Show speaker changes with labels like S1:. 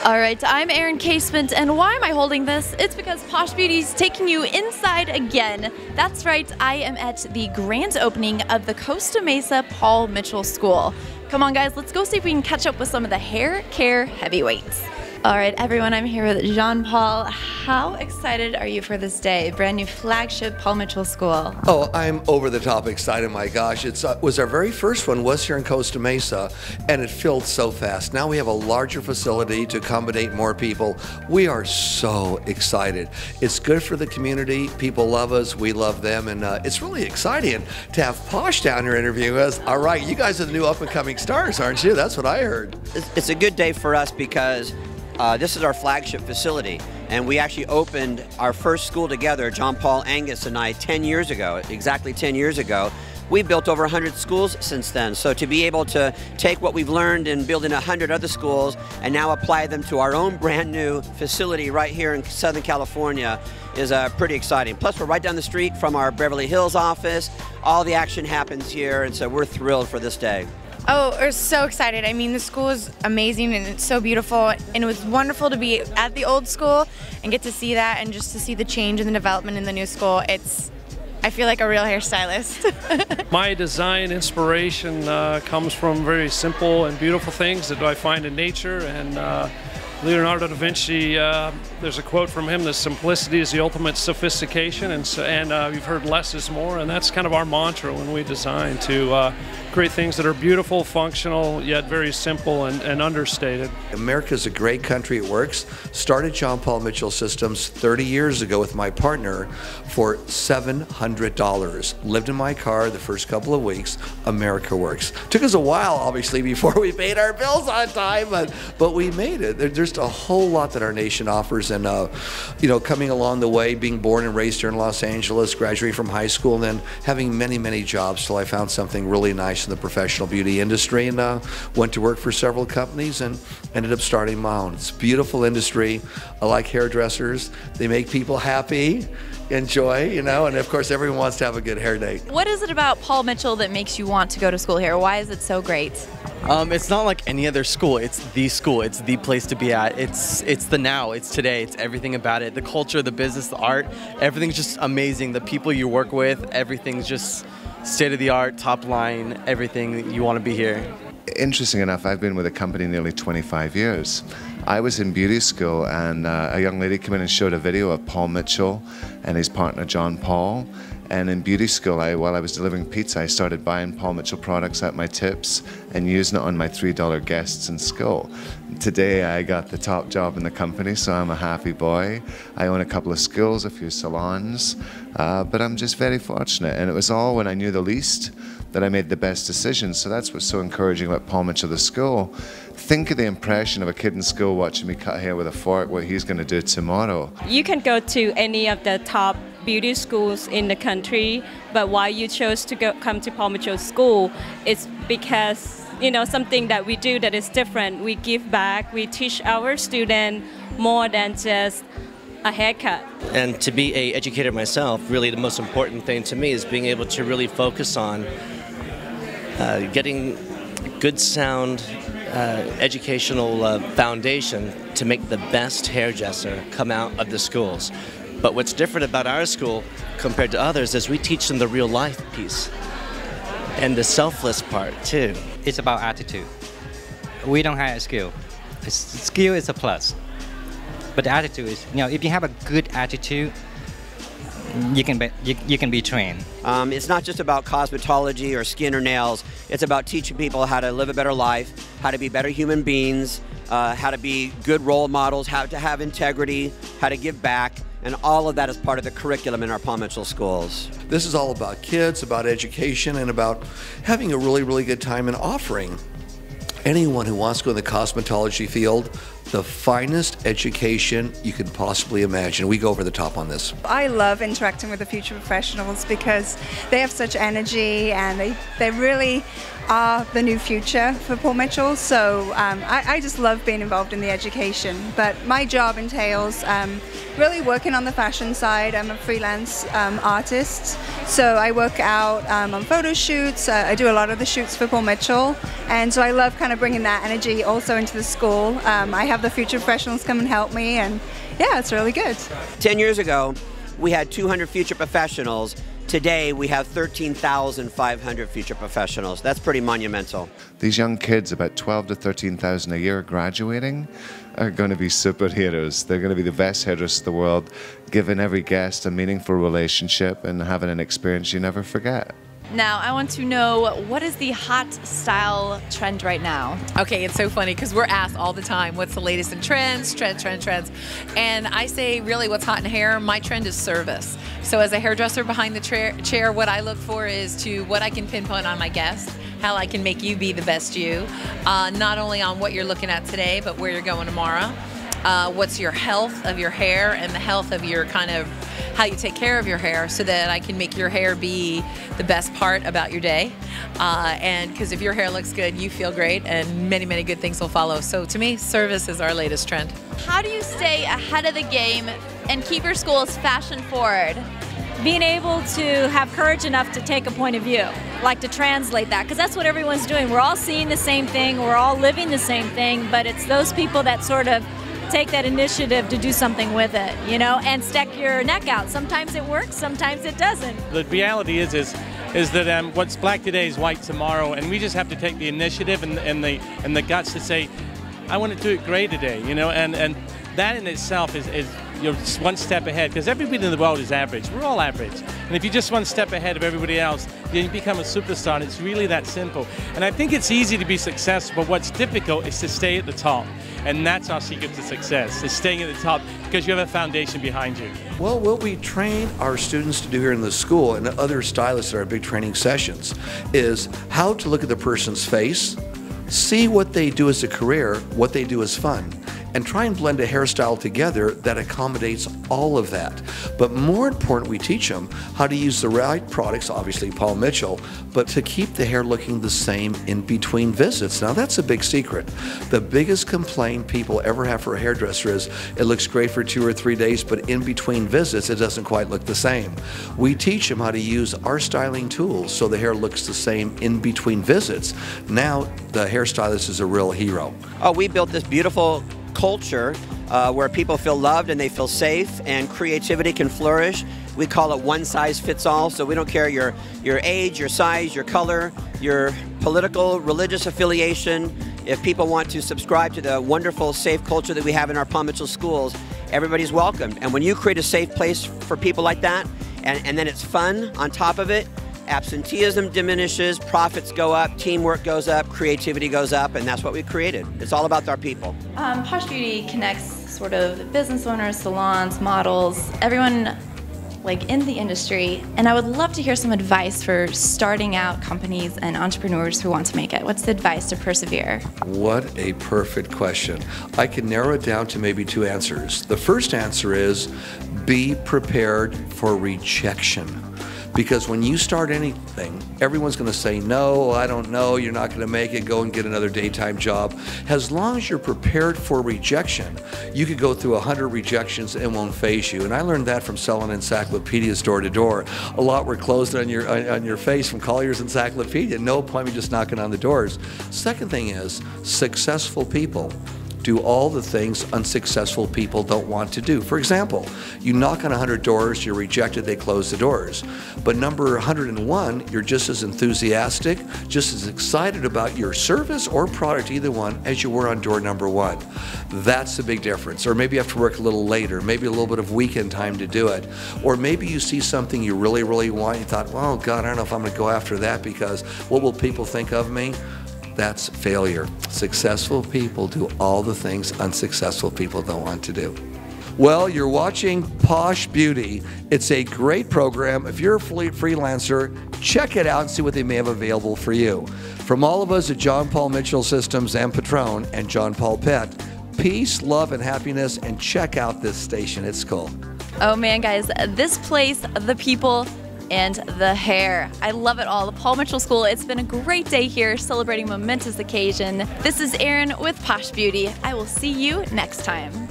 S1: All right, I'm Erin Casement, and why am I holding this? It's because Posh Beauty's taking you inside again. That's right, I am at the grand opening of the Costa Mesa Paul Mitchell School. Come on guys, let's go see if we can catch up with some of the hair care heavyweights. All right, everyone, I'm here with Jean-Paul. How excited are you for this day? Brand new flagship Paul Mitchell School.
S2: Oh, I'm over the top excited, my gosh. It was our very first one, was here in Costa Mesa, and it filled so fast. Now we have a larger facility to accommodate more people. We are so excited. It's good for the community. People love us, we love them, and it's really exciting to have Posh down here interviewing us. All right, you guys are the new up-and-coming stars, aren't you? That's what I heard.
S3: It's a good day for us because this is our flagship facility, and we actually opened our first school together, John Paul, Angus, and I, 10 years ago, exactly 10 years ago. We've built over 100 schools since then, so to be able to take what we've learned in building 100 other schools and now apply them to our own brand new facility right here in Southern California is pretty exciting. Plus, we're right down the street from our Beverly Hills office. All the action happens here, and so we're thrilled for this day.
S4: Oh, we're so excited. I mean, the school is amazing and it's so beautiful, and it was wonderful to be at the old school and get to see that and just to see the change and the development in the new school. I feel like a real hairstylist.
S5: My design inspiration comes from very simple and beautiful things that I find in nature, and Leonardo da Vinci, there's a quote from him, the simplicity is the ultimate sophistication, and you've heard less is more, and that's kind of our mantra when we design, to create things that are beautiful, functional, yet very simple and understated.
S2: America's a great country, it works. Started John Paul Mitchell Systems 30 years ago with my partner for $700. Lived in my car the first couple of weeks. America works. Took us a while, obviously, before we paid our bills on time, but we made it. There's a whole lot that our nation offers, and you know, coming along the way, being born and raised here in Los Angeles, graduating from high school, and then having many jobs till I found something really nice in the professional beauty industry, and went to work for several companies and ended up starting my own. It's a beautiful industry. I like hairdressers. They make people happy, enjoy, you know, and of course everyone wants to have a good hair day.
S1: What is it about Paul Mitchell that makes you want to go to school here? Why is it so great?
S6: It's not like any other school. It's the school. It's the place to be at. It's the now. It's today. It's everything about it. The culture, the business, the art, everything's just amazing. The people you work with, everything's just state-of-the-art, top line, everything. You want to be here.
S7: Interesting enough, I've been with the company nearly 25 years. I was in beauty school, and a young lady came in and showed a video of Paul Mitchell and his partner John Paul. And in beauty school, while I was delivering pizza, I started buying Paul Mitchell products at my tips and using it on my $3 guests in school. Today, I got the top job in the company, so I'm a happy boy. I own a couple of schools, a few salons, but I'm just very fortunate. And it was all when I knew the least that I made the best decisions. So that's what's so encouraging about Paul Mitchell, the school. Think of the impression of a kid in school watching me cut hair with a fork, what he's going to do tomorrow.
S8: You can go to any of the top beauty schools in the country, but why you chose to come to Paul Mitchell School is because, you know, something that we do that is different. We give back, we teach our students more than just a haircut.
S9: And to be an educator myself, really the most important thing to me is being able to really focus on getting good sound educational foundation to make the best hairdresser come out of the schools. But what's different about our school compared to others is we teach them the real life piece and the selfless part too.
S10: It's about attitude. We don't have a skill. Skill is a plus. But the attitude is, you know, if you have a good attitude, you can be trained.
S3: It's not just about cosmetology or skin or nails. It's about teaching people how to live a better life, how to be better human beings, how to be good role models, how to have integrity, how to give back, and all of that is part of the curriculum in our Paul Mitchell schools.
S2: This is all about kids, about education, and about having a really good time and offering anyone who wants to go in the cosmetology field the finest education you could possibly imagine. We go over the top on this.
S11: I love interacting with the future professionals because they have such energy and they really are the new future for Paul Mitchell. So I just love being involved in the education. But my job entails really working on the fashion side. I'm a freelance artist, so I work out on photo shoots. I do a lot of the shoots for Paul Mitchell, and so I love kind of bringing that energy also into the school. I have the future professionals come and help me, and yeah, it's really good.
S3: 10 years ago, we had 200 future professionals. Today, we have 13,500 future professionals. That's pretty monumental.
S7: These young kids, about 12 to 13,000 a year graduating, are going to be superheroes. They're going to be the best hairdressers in the world, giving every guest a meaningful relationship and having an experience you never forget.
S1: Now, I want to know, what is the hot style trend right now?
S12: Okay, it's so funny because we're asked all the time, what's the latest in trends. And I say, really, what's hot in hair? My trend is service. So as a hairdresser behind the chair, what I look for is to what I can pinpoint on my guest, how I can make you be the best you, not only on what you're looking at today, but where you're going tomorrow. What's your health of your hair and the health of your kind of how you take care of your hair, so that I can make your hair be the best part about your day. And because if your hair looks good, you feel great, and many, many good things will follow. So to me, service is our latest trend.
S1: How do you stay ahead of the game and keep your schools fashion forward?
S13: Being able to have courage enough to take a point of view, like to translate that, because that's what everyone's doing. We're all seeing the same thing, we're all living the same thing, but it's those people that sort of take that initiative to do something with it, you know, and stick your neck out. Sometimes it works, sometimes it doesn't.
S14: The reality is that what's black today is white tomorrow, and we just have to take the initiative and the guts to say, I want to do it great today, you know, and that in itself is you're just one step ahead, because everybody in the world is average. We're all average. And if you're just one step ahead of everybody else, then you become a superstar, and it's really that simple. And I think it's easy to be successful, but what's difficult is to stay at the top. And that's our secret to success, is staying at the top, because you have a foundation behind you.
S2: Well, what we train our students to do here in the school, and other stylists at our big training sessions, is how to look at the person's face, see what they do as a career, what they do as fun, and try and blend a hairstyle together that accommodates all of that. But more important, we teach them how to use the right products, obviously Paul Mitchell, but to keep the hair looking the same in between visits. Now that's a big secret. The biggest complaint people ever have for a hairdresser is it looks great for 2 or 3 days, but in between visits it doesn't quite look the same. We teach them how to use our styling tools so the hair looks the same in between visits. Now the hairstylist is a real hero.
S3: Oh, we built this beautiful culture where people feel loved and they feel safe, and creativity can flourish. We call it one size fits all, so we don't care your age, your size, your color, your political, religious affiliation. If people want to subscribe to the wonderful, safe culture that we have in our Paul Mitchell schools, everybody's welcome. And when you create a safe place for people like that, and then it's fun on top of it, absenteeism diminishes, profits go up, teamwork goes up, creativity goes up, and that's what we created. It's all about our people.
S1: Posh Beauty connects sort of business owners, salons, models, everyone like in the industry, and I would love to hear some advice for starting out companies and entrepreneurs who want to make it. What's the advice to persevere?
S2: What a perfect question. I can narrow it down to maybe 2 answers. The first answer is be prepared for rejection. Because when you start anything, everyone's going to say, no, I don't know, you're not going to make it, go and get another daytime job. As long as you're prepared for rejection, you could go through 100 rejections and it won't faze you. And I learned that from selling encyclopedias door to door. A lot were closed on your face from Collier's Encyclopedia. No appointment, just knocking on the doors. Second thing is, successful people do all the things unsuccessful people don't want to do. For example, you knock on 100 doors, you're rejected, they close the doors. But number 101, you're just as enthusiastic, just as excited about your service or product, either one, as you were on door number 1. That's the big difference. Or maybe you have to work a little later, maybe a little bit of weekend time to do it. Or maybe you see something you really, really want, you thought, well, God, I don't know if I'm gonna go after that because what will people think of me? That's failure. Successful people do all the things unsuccessful people don't want to do. Well, you're watching Posh Beauty. It's a great program. If you're a freelancer, check it out and see what they may have available for you. From all of us at John Paul Mitchell Systems and Patron and John Paul Pet, peace, love, and happiness, and check out this station. It's cool.
S1: Oh man, guys, this place, the people, and the hair. I love it all. The Paul Mitchell School, it's been a great day here celebrating a momentous occasion. This is Erin with Posh Beauty. I will see you next time.